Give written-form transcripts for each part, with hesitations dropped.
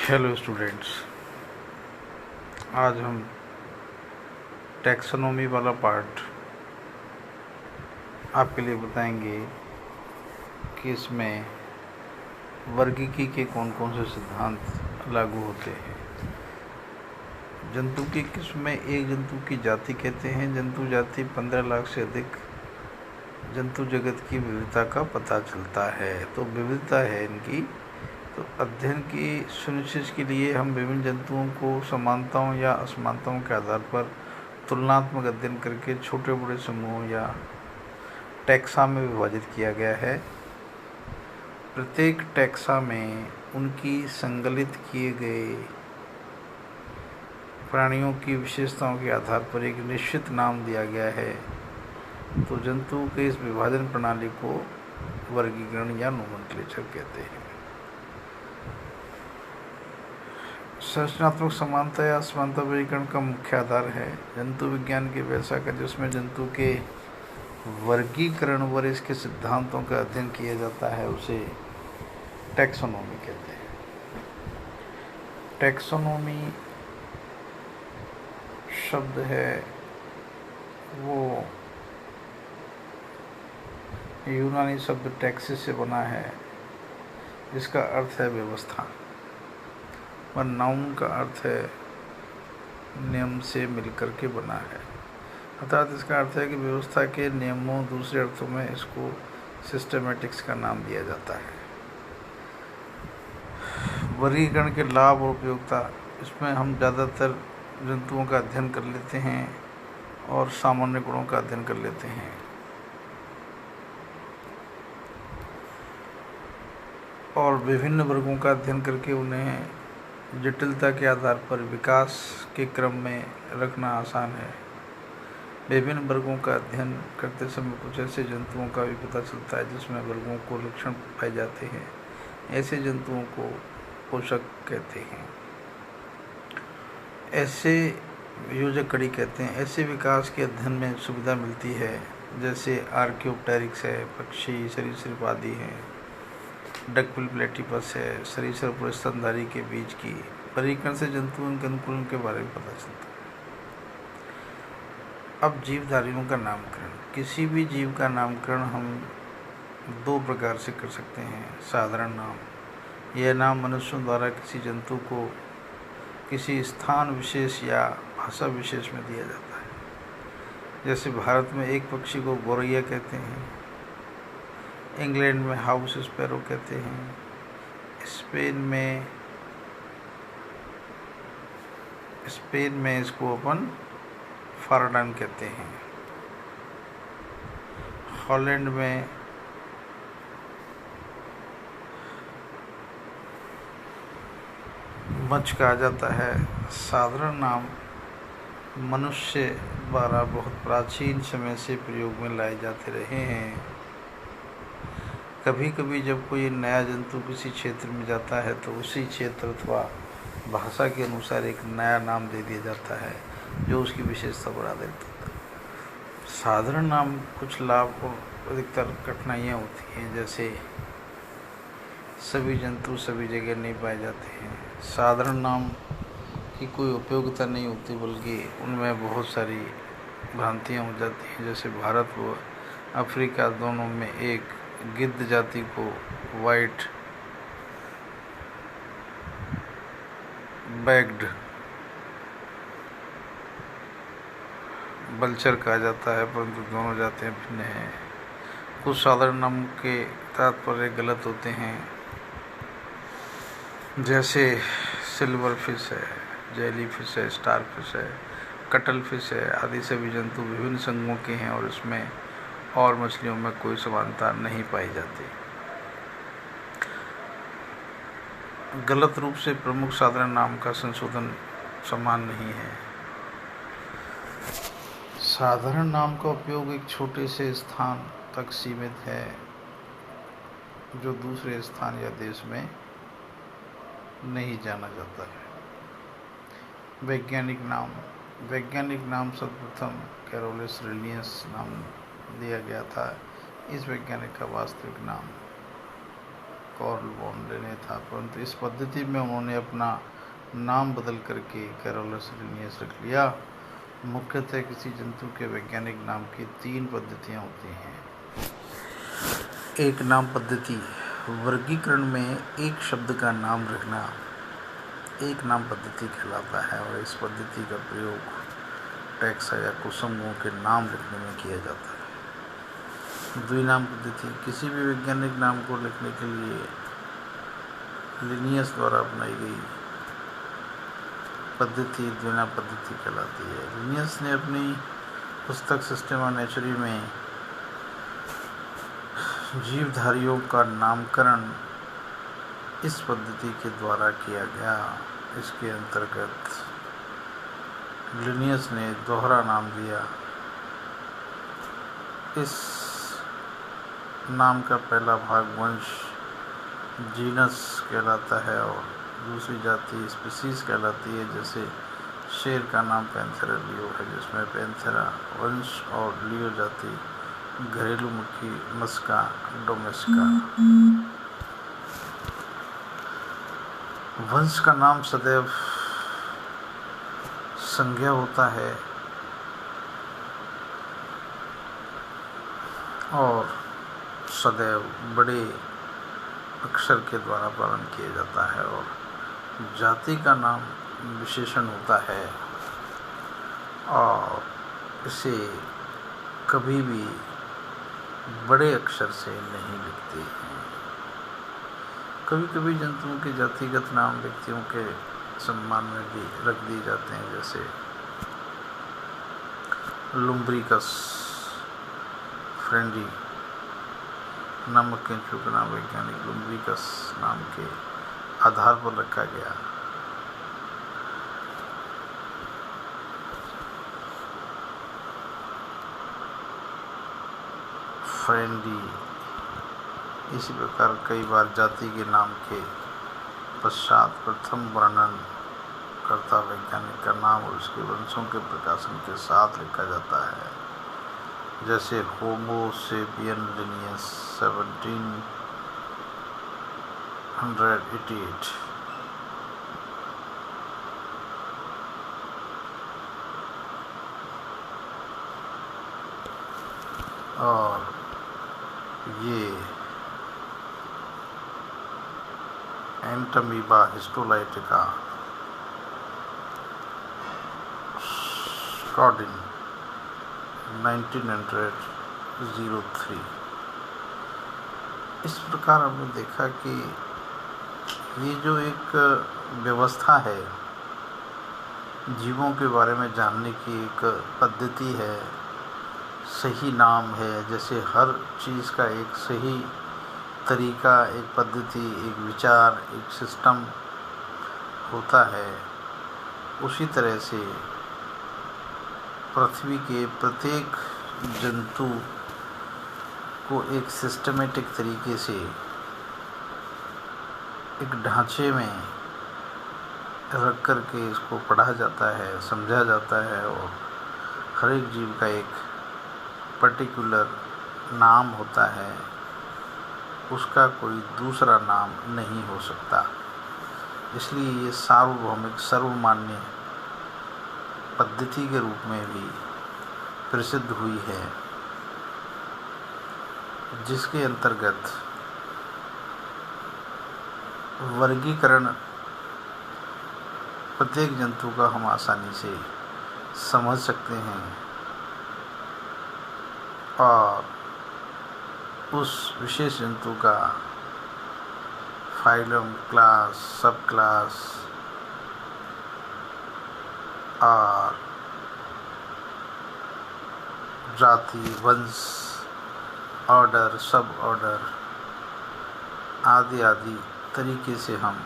Hello students, आज हम taxonomy वाला पार्ट आपके लिए बताएंगे कि इसमें वर्गीकी के कौन कौन से सिद्धांत लागू होते हैं। जंतु की किस्म में एक जंतु की जाति कहते हैं। जंतु जाति 15 लाख से अधिक जंतु जगत की विविधता का पता चलता है। तो विविधता है इनकी, तो अध्ययन की सुनिश्चित के लिए हम विभिन्न जंतुओं को समानताओं या असमानताओं के आधार पर तुलनात्मक अध्ययन करके छोटे बड़े समूहों या टैक्सा में विभाजित किया गया है। प्रत्येक टैक्सा में उनकी संकलित किए गए प्राणियों की विशेषताओं के आधार पर एक निश्चित नाम दिया गया है। तो जंतु के इस विभाजन प्रणाली को वर्गीकरण या नोमेनक्लेचर कहते हैं। संरचनात्मक समानता या असमानता वर्गीकरण का मुख्य आधार है जंतु विज्ञान की व्यवस्था का, जिसमें जंतु के वर्गीकरण व इसके सिद्धांतों का अध्ययन किया जाता है, उसे टैक्सोनॉमी कहते हैं। टैक्सोनॉमी शब्द है वो यूनानी शब्द टैक्सिस से बना है, जिसका अर्थ है व्यवस्था, और नाउन का अर्थ है नियम से मिलकर के बना है। अर्थात इसका अर्थ है कि व्यवस्था के नियमों, दूसरे अर्थों में इसको सिस्टमेटिक्स का नाम दिया जाता है। वर्गीकरण के लाभ और उपयोगिता, इसमें हम ज़्यादातर जंतुओं का अध्ययन कर लेते हैं और सामान्य गुणों का अध्ययन कर लेते हैं। और विभिन्न वर्गों का अध्ययन करके उन्हें जटिलता के आधार पर विकास के क्रम में रखना आसान है। विभिन्न वर्गों का अध्ययन करते समय कुछ ऐसे जंतुओं का भी पता चलता है जिसमें वर्गों को लक्षण पाए जाते हैं। ऐसे जंतुओं को पोषक कहते हैं, ऐसे योजक कड़ी कहते हैं। ऐसे विकास के अध्ययन में सुविधा मिलती है, जैसे आर्कियोप्टेरिक्स है, पक्षी, सरीसृप आदि हैं, डकविल प्लेटिपस है, सरीसृप और स्तनधारी के बीच की वर्गीकरण से जंतुओं के अनुकूलन के बारे में पता चलता है। अब जीवधारियों का नामकरण। किसी भी जीव का नामकरण हम दो प्रकार से कर सकते हैं। साधारण नाम, यह नाम मनुष्यों द्वारा किसी जंतु को किसी स्थान विशेष या भाषा विशेष में दिया जाता है। जैसे भारत में एक पक्षी को गौरैया कहते हैं, इंग्लैंड में हाउस स्पैरो कहते हैं, स्पेन में इसको अपन फारडान कहते हैं, हॉलैंड में मच कहा जाता है। साधारण नाम मनुष्य द्वारा बहुत प्राचीन समय से प्रयोग में लाए जाते रहे हैं। कभी कभी जब कोई नया जंतु किसी क्षेत्र में जाता है तो उसी क्षेत्र अथवा भाषा के अनुसार एक नया नाम दे दिया जाता है जो उसकी विशेषता बढ़ा देता है। साधारण नाम कुछ लाभ और अधिकतर कठिनाइयाँ होती हैं, जैसे सभी जंतु सभी जगह नहीं पाए जाते हैं। साधारण नाम की कोई उपयोगिता नहीं होती, बल्कि उनमें बहुत सारी भ्रांतियाँ हो जाती हैं। जैसे भारत व अफ्रीका दोनों में एक गिद्ध जाति को वाइट बैग्ड बल्चर कहा जाता है, परंतु दोनों जातियाँ भिन्न हैं। कुछ साधारण नाम के तात्पर्य गलत होते हैं, जैसे सिल्वर फिश है, जेली फिश है, स्टार फिश है, कटल फिश है आदि। सभी जंतु विभिन्न संघों के हैं और इसमें और मछलियों में कोई समानता नहीं पाई जाती। गलत रूप से प्रमुख साधारण नाम का संशोधन समान नहीं है। साधारण नाम का उपयोग एक छोटे से स्थान तक सीमित है जो दूसरे स्थान या देश में नहीं जाना जाता है। वैज्ञानिक नाम सर्वप्रथम कैरोलस लिनियस नाम दिया गया था। इस वैज्ञानिक का वास्तविक नाम कार्ल वॉन लिने था, परंतु इस पद्धति में उन्होंने अपना नाम बदल करके कैरोलस लिनियस रख लिया। मुख्यतः किसी जंतु के वैज्ञानिक नाम की 3 पद्धतियाँ होती हैं। एक नाम पद्धति, वर्गीकरण में एक शब्द का नाम रखना एक नाम पद्धति कहलाता है और इस पद्धति का प्रयोग टैक्सा या कुसुमों के नाम लिखने में किया जाता है। द्विनाम पद्धति, किसी भी वैज्ञानिक नाम को लिखने के लिए लिनियस द्वारा अपनाई गई पद्धति द्विनाम पद्धति कहलाती है। लिनियस ने अपनी पुस्तक सिस्टेमा नेचुरी में जीवधारियों का नामकरण इस पद्धति के द्वारा किया गया। इसके अंतर्गत लिनियस ने दोहरा नाम दिया। इस नाम का पहला भाग वंश जीनस कहलाता है और दूसरी जाति स्पीसीज कहलाती है। जैसे शेर का नाम पैंथेरा लियो है, जिसमें पैंथेरा वंश और लियो जाति घरेलू मुखी मस्का डोमेस्का। वंश का नाम सदैव संज्ञा होता है और सदैव बड़े अक्षर के द्वारा पालन किया जाता है और जाति का नाम विशेषण होता है और इसे कभी भी बड़े अक्षर से नहीं लिखते हैं। कभी कभी जंतुओं के जातिगत नाम व्यक्तियों के सम्मान में भी रख दिए जाते हैं। जैसे लुम्ब्रिकस फ्रेंडी नामक केंचुए का नाम वैज्ञानिक लुम्ब्रिकस नाम के आधार पर रखा गया। फ्रेंडी इसी प्रकार कई बार जाति के नाम के पश्चात प्रथम वर्णन करता वैज्ञानिक का नाम और उसके वंशों के प्रकाशन के साथ लिखा जाता है। जैसे होमो सेपियन लिनियस 1788। और ये एंटमीबा हिस्टोलाइटिका स्कॉडिन 1903। इस प्रकार हमने देखा कि ये जो एक व्यवस्था है, जीवों के बारे में जानने की एक पद्धति है, सही नाम है। जैसे हर चीज़ का एक सही तरीका, एक पद्धति, एक विचार, एक सिस्टम होता है, उसी तरह से पृथ्वी के प्रत्येक जंतु को एक सिस्टमेटिक तरीके से एक ढांचे में रख कर के इसको पढ़ा जाता है, समझा जाता है और हर एक जीव का एक पर्टिकुलर नाम होता है, उसका कोई दूसरा नाम नहीं हो सकता। इसलिए ये सार्वभौमिक सर्वमान्य पद्धति के रूप में भी प्रसिद्ध हुई है, जिसके अंतर्गत वर्गीकरण प्रत्येक जंतु का हम आसानी से समझ सकते हैं और उस विशेष जंतु का फाइलम, क्लास, सब क्लास और जाति, वंश, ऑर्डर, सब ऑर्डर आदि आदि तरीके से हम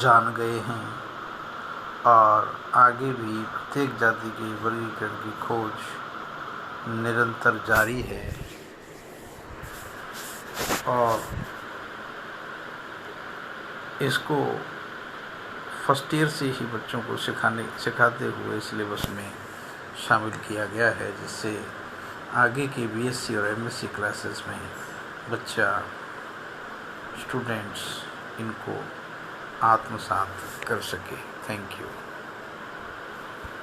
जान गए हैं और आगे भी प्रत्येक जाति के वर्गीकरण की खोज निरंतर जारी है और इसको फर्स्ट ईयर से ही बच्चों को सिखाते हुए सिलेबस में शामिल किया गया है, जिससे आगे के बीएससी और एमएससी क्लासेस में बच्चा स्टूडेंट्स इनको आत्मसात कर सके। Thank you.